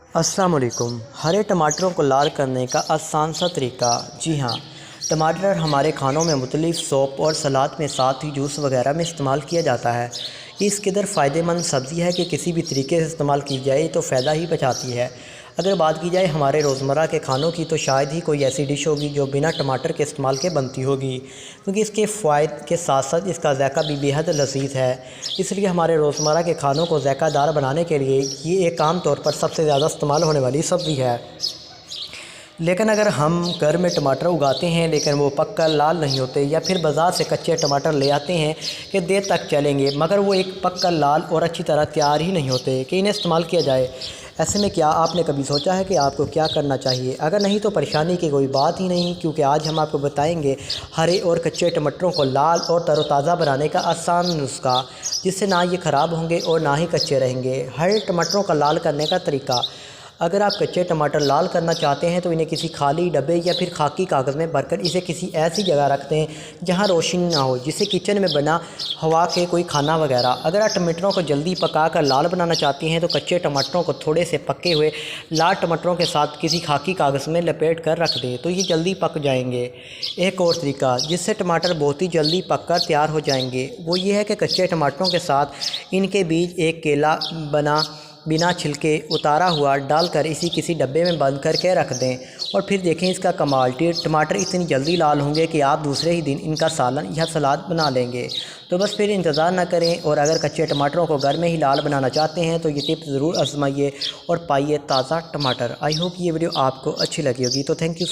अस्सलाम वालेकुम। हरे टमाटरों को लाल करने का आसान सा तरीका। जी हाँ, टमाटर हमारे खानों में मुख्तलिफ़ सौप और सलाद में, साथ ही जूस वगैरह में इस्तेमाल किया जाता है। इस कदर फ़ायदेमंद सब्ज़ी है कि किसी भी तरीके से इस्तेमाल की जाए तो फ़ायदा ही पहुँचाती है। अगर बात की जाए हमारे रोज़मर्रा के खानों की, तो शायद ही कोई ऐसी डिश होगी जो बिना टमाटर के इस्तेमाल के बनती होगी, क्योंकि इसके फ़ायदे के साथ साथ इसका ज़ायक़ा भी बेहद लज़ीज़ है। इसलिए हमारे रोज़मर्रा के खानों को ज़ायक़ादार बनाने के लिए ये एक आम तौर पर सबसे ज़्यादा इस्तेमाल होने वाली सब्ज़ी है। लेकिन अगर हम घर में टमाटर उगाते हैं लेकिन वो पककर लाल नहीं होते, या फिर बाज़ार से कच्चे टमाटर ले आते हैं कि देर तक चलेंगे, मगर वो एक पककर लाल और अच्छी तरह तैयार ही नहीं होते कि इन्हें इस्तेमाल किया जाए, ऐसे में क्या आपने कभी सोचा है कि आपको क्या करना चाहिए? अगर नहीं तो परेशानी की कोई बात ही नहीं, क्योंकि आज हम आपको बताएंगे हरे और कच्चे टमाटरों को लाल और तरोताज़ा बनाने का आसान नुस्खा, जिससे ना ये ख़राब होंगे और ना ही कच्चे रहेंगे। हरे टमाटरों का लाल करने का तरीका। अगर आप कच्चे टमाटर लाल करना चाहते हैं तो इन्हें किसी खाली डब्बे या फिर खाकी कागज़ में भरकर इसे किसी ऐसी जगह रख दें जहां रोशनी ना हो, जिससे किचन में बना हवा के कोई खाना वगैरह। अगर आप टमाटरों को जल्दी पका कर लाल बनाना चाहती हैं तो कच्चे टमाटरों को थोड़े से पके हुए लाल टमाटरों के साथ किसी खाकी कागज़ में लपेट कर रख दें, तो ये जल्दी पक जाएंगे। एक और तरीका जिससे टमाटर बहुत ही जल्दी पक कर तैयार हो जाएंगे, वो ये है कि कच्चे टमाटरों के साथ इनके बीच एक केला बिना छिलके उतारा हुआ डालकर इसी किसी डब्बे में बंद करके रख दें, और फिर देखें इसका कमाल। टमाटर इतनी जल्दी लाल होंगे कि आप दूसरे ही दिन इनका सालन या सलाद बना लेंगे। तो बस फिर इंतज़ार ना करें, और अगर कच्चे टमाटरों को घर में ही लाल बनाना चाहते हैं तो ये टिप्स ज़रूर आजमाइए और पाइए ताज़ा टमाटर। आई होप ये वीडियो आपको अच्छी लगी होगी। तो थैंक यू।